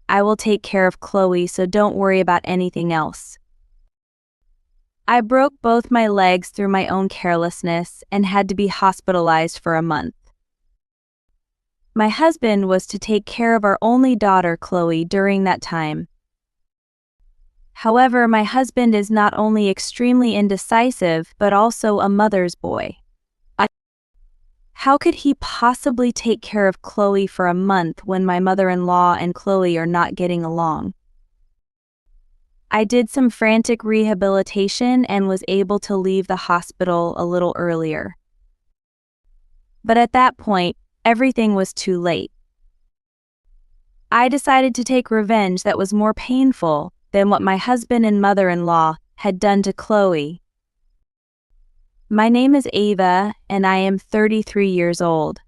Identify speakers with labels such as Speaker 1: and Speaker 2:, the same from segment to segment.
Speaker 1: I will take care of Chloe, so don't worry about anything else. I broke both my legs through my own carelessness and had to be hospitalized for a month. My husband was to take care of our only daughter, Chloe, during that time. However, my husband is not only extremely indecisive but also a mother's boy. How could he possibly take care of Chloe for a month when my mother-in-law and Chloe are not getting along? I did some frantic rehabilitation and was able to leave the hospital a little earlier. But at that point, everything was too late. I decided to take revenge that was more painful than what my husband and mother-in-law had done to Chloe. My name is Ava, and I am 33 years old.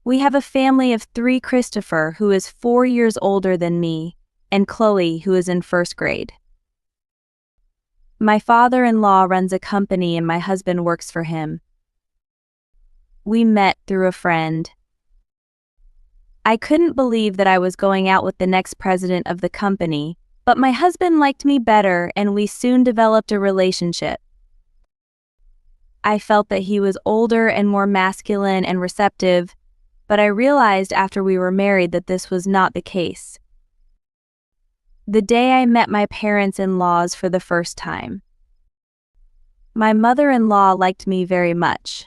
Speaker 1: We have a family of 3: Christopher, who is 4 years older than me, and Chloe, who is in 1st grade. My father-in-law runs a company and my husband works for him. We met through a friend. I couldn't believe that I was going out with the next president of the company, but my husband liked me better and we soon developed a relationship. I felt that he was older and more masculine and receptive, but I realized after we were married that this was not the case. The day I met my parents-in-laws for the first time, my mother-in-law liked me very much.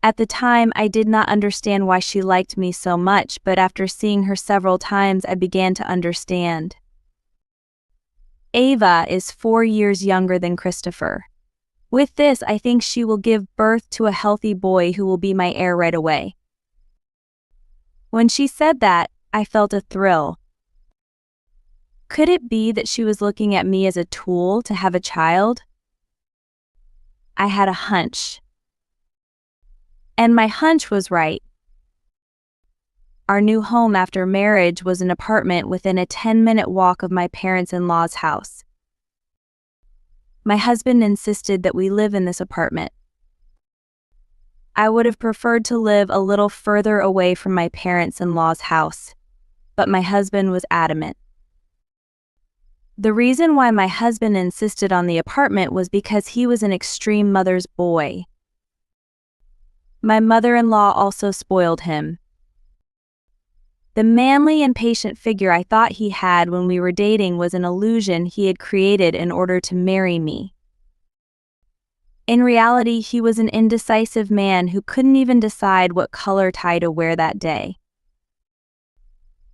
Speaker 1: At the time, I did not understand why she liked me so much, but after seeing her several times, I began to understand. Ava is 4 years younger than Christopher. With this, I think she will give birth to a healthy boy who will be my heir right away. When she said that, I felt a thrill. Could it be that she was looking at me as a tool to have a child? I had a hunch. And my hunch was right. Our new home after marriage was an apartment within a 10-minute walk of my parents-in-law's house. My husband insisted that we live in this apartment. I would have preferred to live a little further away from my parents-in-law's house, but my husband was adamant. The reason why my husband insisted on the apartment was because he was an extreme mother's boy. My mother-in-law also spoiled him. The manly and patient figure I thought he had when we were dating was an illusion he had created in order to marry me. In reality, he was an indecisive man who couldn't even decide what color tie to wear that day.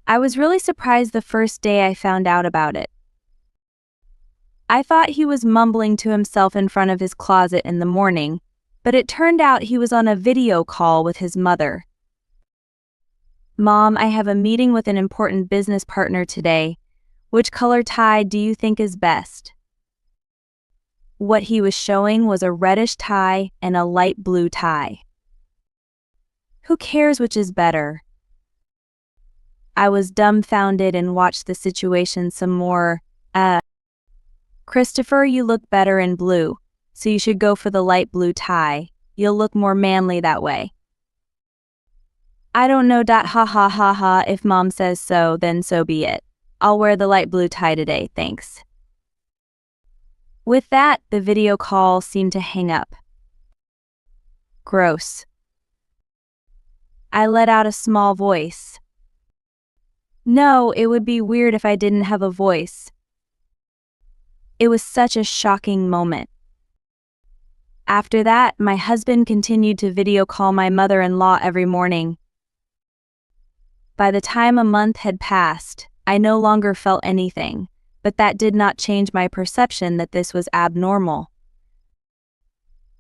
Speaker 1: I was really surprised the first day I found out about it. I thought he was mumbling to himself in front of his closet in the morning, but it turned out he was on a video call with his mother. "Mom, I have a meeting with an important business partner today. Which color tie do you think is best?" What he was showing was a reddish tie and a light blue tie. Who cares which is better? I was dumbfounded and watched the situation some more. "Christopher, you look better in blue, so you should go for the light blue tie. You'll look more manly that way." "I don't know. Ha ha ha ha. If Mom says so, then so be it. I'll wear the light blue tie today, thanks." With that, the video call seemed to hang up. Gross. I let out a small voice. No, it would be weird if I didn't have a voice. It was such a shocking moment. After that, my husband continued to video call my mother-in-law every morning. By the time a month had passed, I no longer felt anything, but that did not change my perception that this was abnormal.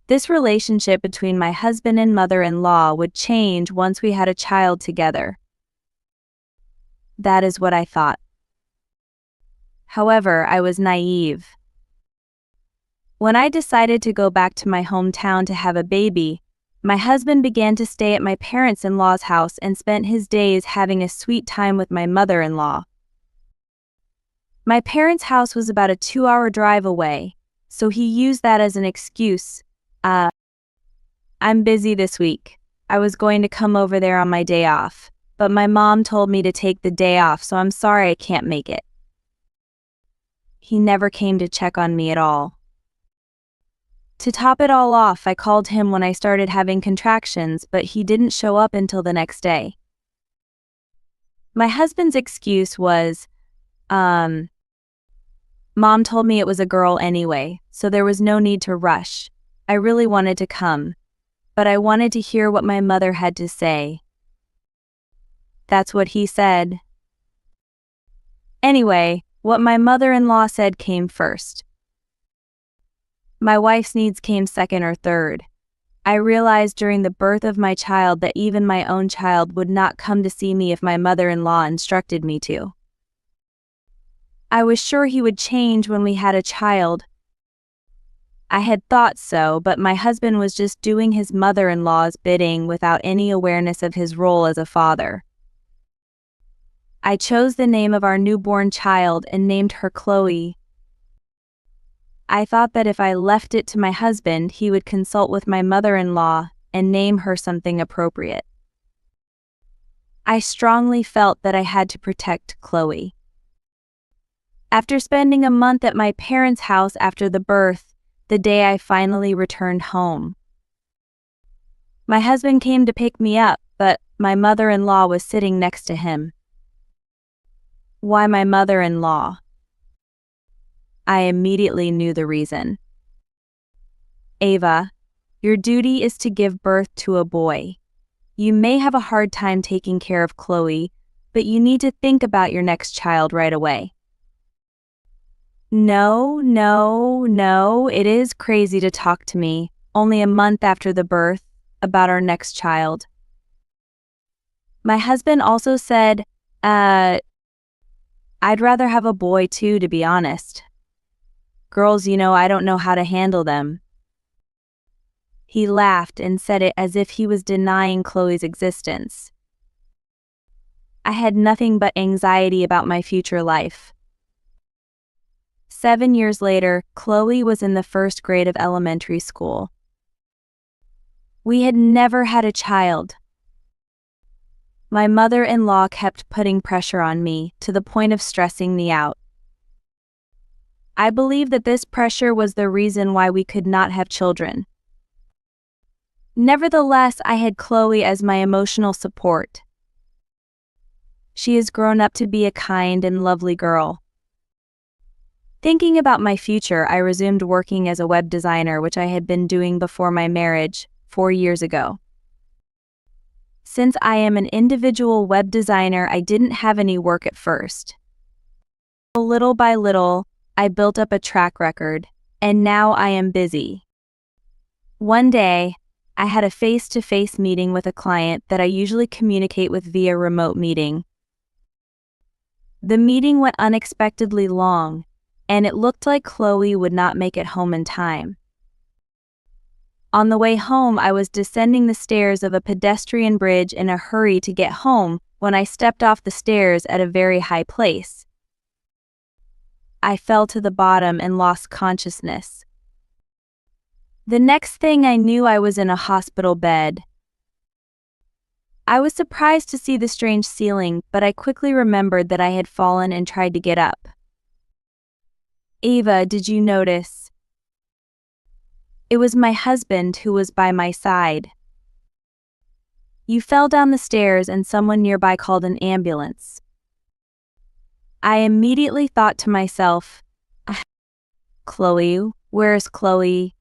Speaker 1: This relationship between my husband and mother-in-law would change once we had a child together. That is what I thought. However, I was naive. When I decided to go back to my hometown to have a baby, my husband began to stay at my parents-in-law's house and spent his days having a sweet time with my mother-in-law. My parents' house was about a 2-hour drive away, so he used that as an excuse. "I'm busy this week. I was going to come over there on my day off. but my mom told me to take the day off, so I'm sorry I can't make it. He never came to check on me at all. To top it all off, I called him when I started having contractions, but he didn't show up until the next day. My husband's excuse was, Mom told me it was a girl anyway, so there was no need to rush. I really wanted to come, but I wanted to hear what my mother had to say. That's what he said. Anyway, what my mother-in-law said came first. My wife's needs came second or third. I realized during the birth of my child that even my own child would not come to see me if my mother-in-law instructed me to. I was sure he would change when we had a child. I had thought so, but my husband was just doing his mother-in-law's bidding without any awareness of his role as a father. I chose the name of our newborn child and named her Chloe. I thought that if I left it to my husband, he would consult with my mother-in-law and name her something appropriate. I strongly felt that I had to protect Chloe. After spending a month at my parents' house after the birth, the day I finally returned home, my husband came to pick me up, but my mother-in-law was sitting next to him. Why my mother-in-law? I immediately knew the reason. Ava, your duty is to give birth to a boy. You may have a hard time taking care of Chloe, but you need to think about your next child right away. No, it is crazy to talk to me, only a month after the birth, about our next child. My husband also said, I'd rather have a boy too, to be honest. Girls, I don't know how to handle them. He laughed and said it as if he was denying Chloe's existence. I had nothing but anxiety about my future life. 7 years later, Chloe was in the first grade of elementary school. We had never had a child. My mother-in-law kept putting pressure on me, to the point of stressing me out. I believe that this pressure was the reason why we could not have children. Nevertheless, I had Chloe as my emotional support. She has grown up to be a kind and lovely girl. Thinking about my future, I resumed working as a web designer, which I had been doing before my marriage, 4 years ago. Since I am an individual web designer, I didn't have any work at first. Little by little, I built up a track record, and now I am busy. One day, I had a face-to-face meeting with a client that I usually communicate with via remote meeting. The meeting went unexpectedly long, and it looked like Chloe would not make it home in time. On the way home, I was descending the stairs of a pedestrian bridge in a hurry to get home when I stepped off the stairs at a very high place. I fell to the bottom and lost consciousness. The next thing I knew, I was in a hospital bed. I was surprised to see the strange ceiling, but I quickly remembered that I had fallen and tried to get up. Ava, did you notice? It was my husband who was by my side. You fell down the stairs and someone nearby called an ambulance. I immediately thought to myself, Chloe, where's Chloe?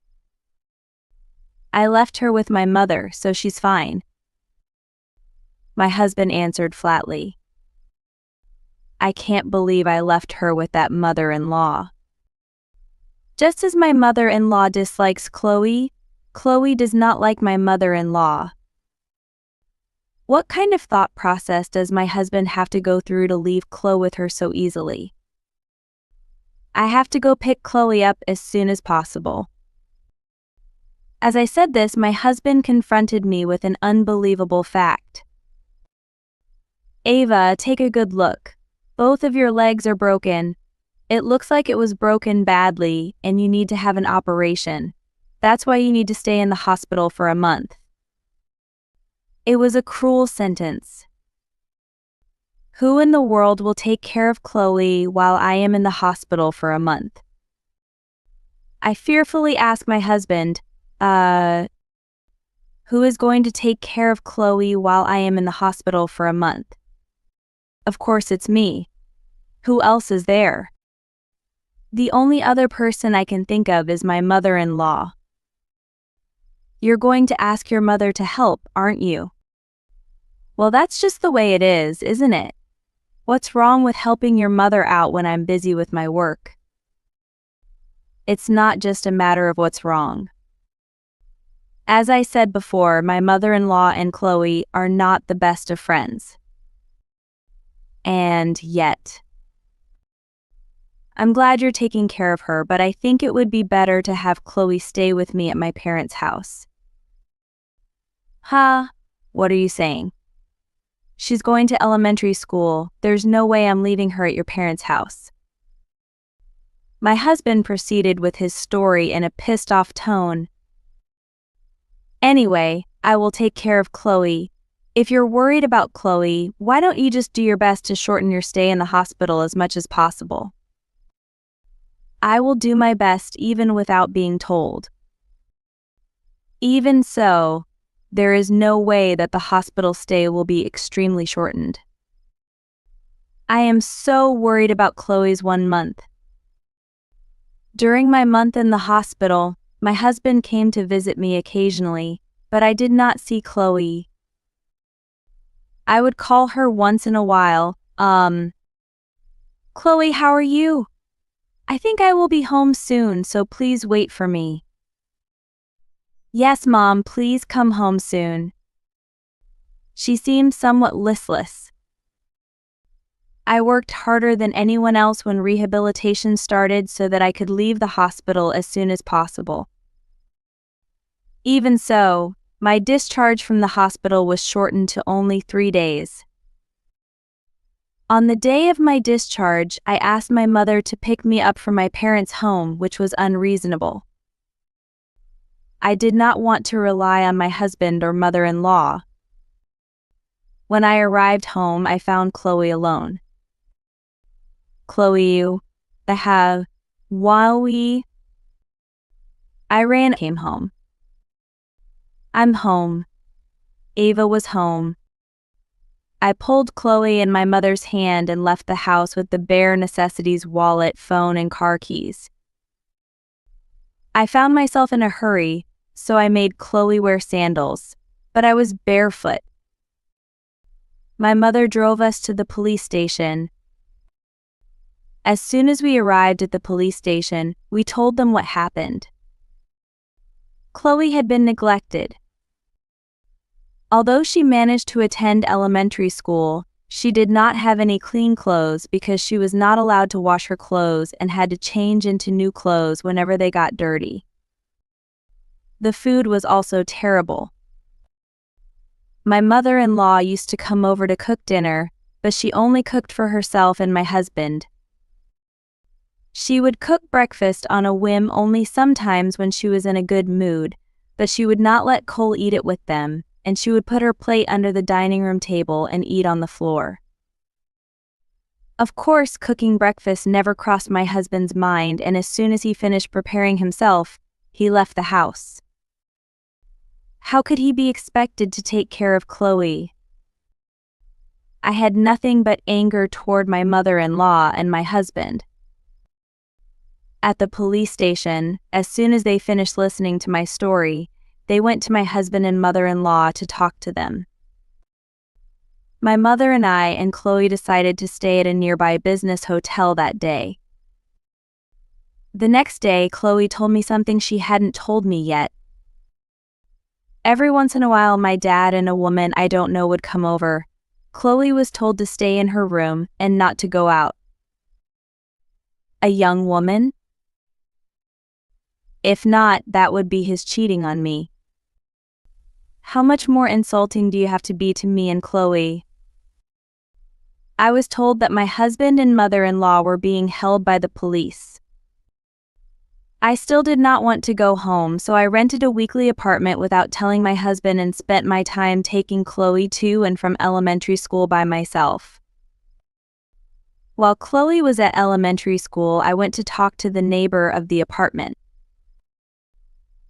Speaker 1: I left her with my mother, so she's fine. My husband answered flatly. I can't believe I left her with that mother-in-law. Just as my mother-in-law dislikes Chloe, Chloe does not like my mother-in-law. What kind of thought process does my husband have to go through to leave Chloe with her so easily? I have to go pick Chloe up as soon as possible. As I said this, my husband confronted me with an unbelievable fact. Ava, take a good look. Both of your legs are broken. It looks like it was broken badly, and you need to have an operation. That's why you need to stay in the hospital for a month. It was a cruel sentence. Who in the world will take care of Chloe while I am in the hospital for a month? I fearfully ask my husband, who is going to take care of Chloe while I am in the hospital for a month? Of course it's me. Who else is there? The only other person I can think of is my mother-in-law. You're going to ask your mother to help, aren't you? Well, that's just the way it is, isn't it? What's wrong with helping your mother out when I'm busy with my work? It's not just a matter of what's wrong. As I said before, my mother-in-law and Chloe are not the best of friends. And yet, I'm glad you're taking care of her, but I think it would be better to have Chloe stay with me at my parents' house. Huh? What are you saying? She's going to elementary school. There's no way I'm leaving her at your parents' house. My husband proceeded with his story in a pissed-off tone. Anyway, I will take care of Chloe. If you're worried about Chloe, why don't you just do your best to shorten your stay in the hospital as much as possible? I will do my best even without being told. Even so, there is no way that the hospital stay will be extremely shortened. I am so worried about Chloe's 1 month. During my month in the hospital, my husband came to visit me occasionally, but I did not see Chloe. I would call her once in a while, Chloe, how are you? I think I will be home soon, so please wait for me. Yes, Mom, please come home soon. She seemed somewhat listless. I worked harder than anyone else when rehabilitation started so that I could leave the hospital as soon as possible. Even so, my discharge from the hospital was shortened to only 3 days. On the day of my discharge, I asked my mother to pick me up from my parents' home, which was unreasonable. I did not want to rely on my husband or mother-in-law. When I arrived home, I found Chloe alone. Chloe, I came home. I'm home. Ava was home. I pulled Chloe in my mother's hand and left the house with the bare necessities: wallet, phone, and car keys. I found myself in a hurry, so I made Chloe wear sandals, but I was barefoot. My mother drove us to the police station. As soon as we arrived at the police station, we told them what happened. Chloe had been neglected. Although she managed to attend elementary school, she did not have any clean clothes because she was not allowed to wash her clothes and had to change into new clothes whenever they got dirty. The food was also terrible. My mother-in-law used to come over to cook dinner, but she only cooked for herself and my husband. She would cook breakfast on a whim only sometimes when she was in a good mood, but she would not let Cole eat it with them, and she would put her plate under the dining room table and eat on the floor. Of course, cooking breakfast never crossed my husband's mind, and as soon as he finished preparing himself, he left the house. How could he be expected to take care of Chloe? I had nothing but anger toward my mother-in-law and my husband. At the police station, as soon as they finished listening to my story, they went to my husband and mother-in-law to talk to them. My mother and I and Chloe decided to stay at a nearby business hotel that day. The next day, Chloe told me something she hadn't told me yet. Every once in a while, my dad and a woman I don't know would come over. Chloe was told to stay in her room and not to go out. A young woman? If not, that would be his cheating on me. How much more insulting do you have to be to me and Chloe? I was told that my husband and mother-in-law were being held by the police. I still did not want to go home, so I rented a weekly apartment without telling my husband and spent my time taking Chloe to and from elementary school by myself. While Chloe was at elementary school, I went to talk to the neighbor of the apartment.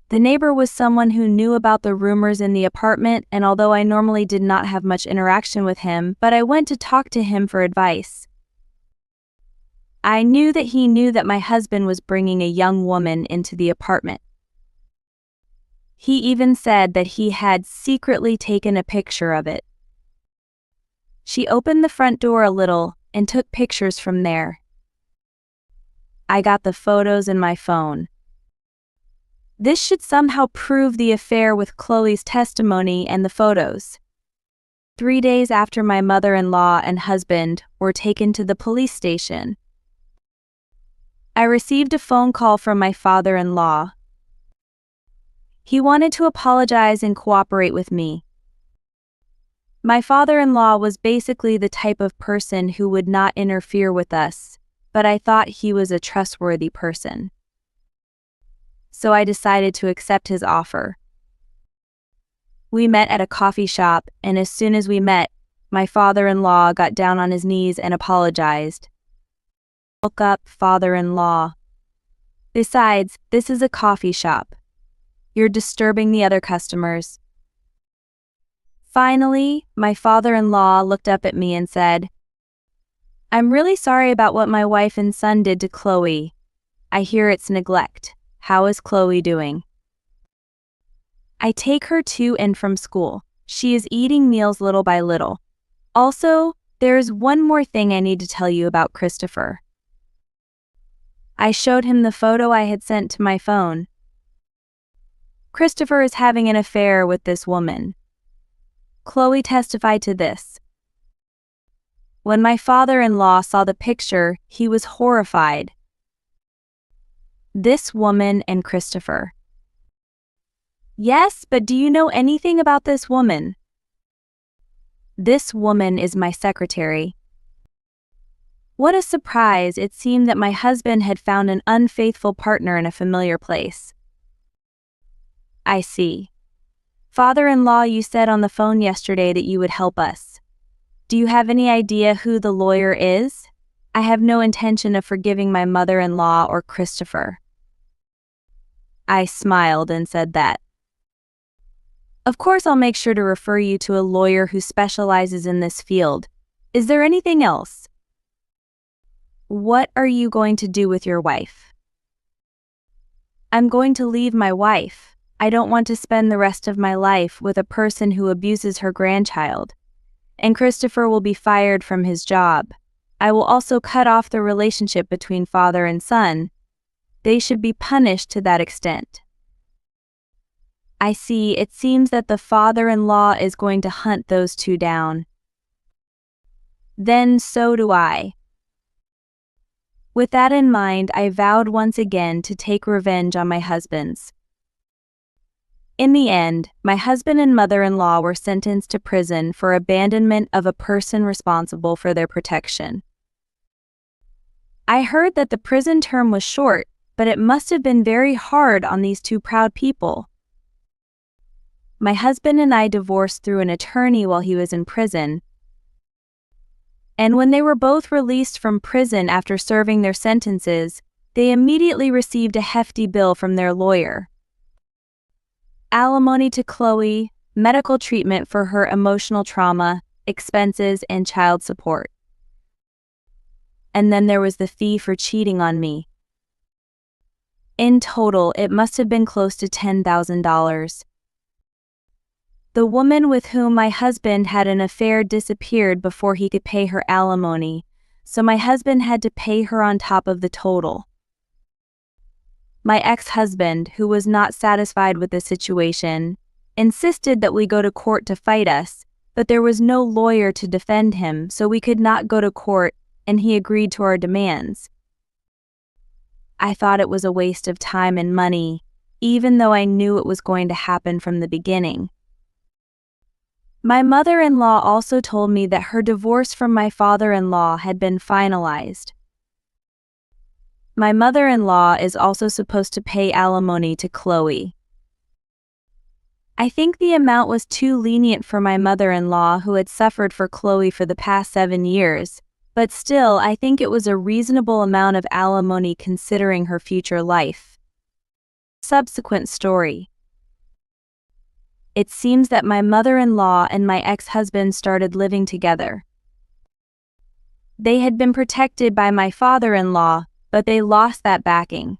Speaker 1: The neighbor was someone who knew about the rumors in the apartment, and although I normally did not have much interaction with him, but I went to talk to him for advice. I knew that he knew that my husband was bringing a young woman into the apartment. He even said that he had secretly taken a picture of it. She opened the front door a little and took pictures from there. I got the photos in my phone. This should somehow prove the affair with Chloe's testimony and the photos. 3 days after my mother-in-law and husband were taken to the police station, I received a phone call from my father-in-law. He wanted to apologize and cooperate with me. My father-in-law was basically the type of person who would not interfere with us, but I thought he was a trustworthy person. So I decided to accept his offer. We met at a coffee shop, and as soon as we met, my father-in-law got down on his knees and apologized. Look up, father-in-law. Besides, this is a coffee shop. You're disturbing the other customers. Finally, my father-in-law looked up at me and said, I'm really sorry about what my wife and son did to Chloe. I hear it's neglect. How is Chloe doing? I take her to and from school. She is eating meals little by little. Also, there is one more thing I need to tell you about Christopher. I showed him the photo I had sent to my phone. Christopher is having an affair with this woman. Chloe testified to this. When my father-in-law saw the picture, he was horrified. This woman and Christopher. Yes, but do you know anything about this woman? This woman is my secretary. What a surprise! It seemed that my husband had found an unfaithful partner in a familiar place. I see. Father-in-law, you said on the phone yesterday that you would help us. Do you have any idea who the lawyer is? I have no intention of forgiving my mother-in-law or Christopher. I smiled and said that. Of course, I'll make sure to refer you to a lawyer who specializes in this field. Is there anything else? What are you going to do with your wife? I'm going to leave my wife. I don't want to spend the rest of my life with a person who abuses her grandchild. And Christopher will be fired from his job. I will also cut off the relationship between father and son. They should be punished to that extent. I see. It seems that the father-in-law is going to hunt those two down. Then so do I. With that in mind, I vowed once again to take revenge on my husbands. In the end, my husband and mother-in-law were sentenced to prison for abandonment of a person responsible for their protection. I heard that the prison term was short, but it must have been very hard on these two proud people. My husband and I divorced through an attorney while he was in prison, and when they were both released from prison after serving their sentences, they immediately received a hefty bill from their lawyer. Alimony to Chloe, medical treatment for her emotional trauma, expenses, and child support. And then there was the fee for cheating on me. In total, it must have been close to $10,000. The woman with whom my husband had an affair disappeared before he could pay her alimony, so my husband had to pay her on top of the total. My ex-husband, who was not satisfied with the situation, insisted that we go to court to fight us, but there was no lawyer to defend him, so we could not go to court, and he agreed to our demands. I thought it was a waste of time and money, even though I knew it was going to happen from the beginning. My mother-in-law also told me that her divorce from my father-in-law had been finalized. My mother-in-law is also supposed to pay alimony to Chloe. I think the amount was too lenient for my mother-in-law, who had suffered for Chloe for the past 7 years, But still, I think it was a reasonable amount of alimony considering her future life. Subsequent story. It seems that my mother-in-law and my ex-husband started living together. They had been protected by my father-in-law, but they lost that backing.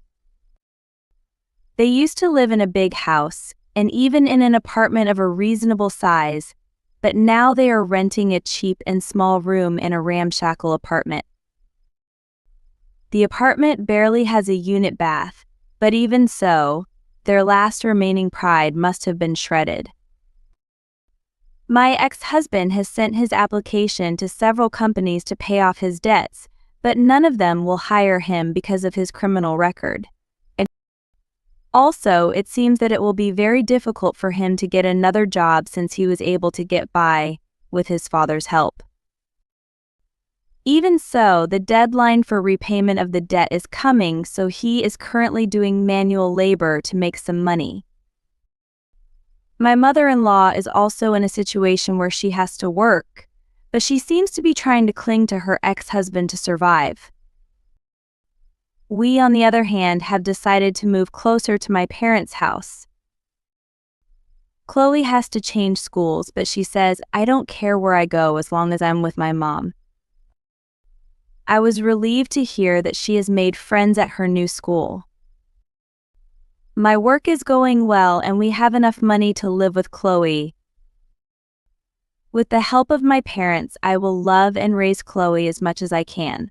Speaker 1: They used to live in a big house, and even in an apartment of a reasonable size, but now they are renting a cheap and small room in a ramshackle apartment. The apartment barely has a unit bath, but even so, their last remaining pride must have been shredded. My ex-husband has sent his application to several companies to pay off his debts, but none of them will hire him because of his criminal record. Also, it seems that it will be very difficult for him to get another job since he was able to get by with his father's help. Even so, the deadline for repayment of the debt is coming, so he is currently doing manual labor to make some money. My mother-in-law is also in a situation where she has to work, but she seems to be trying to cling to her ex-husband to survive. We, on the other hand, have decided to move closer to my parents' house. Chloe has to change schools, but she says, "I don't care where I go as long as I'm with my mom." I was relieved to hear that she has made friends at her new school. My work is going well and we have enough money to live with Chloe. With the help of my parents, I will love and raise Chloe as much as I can.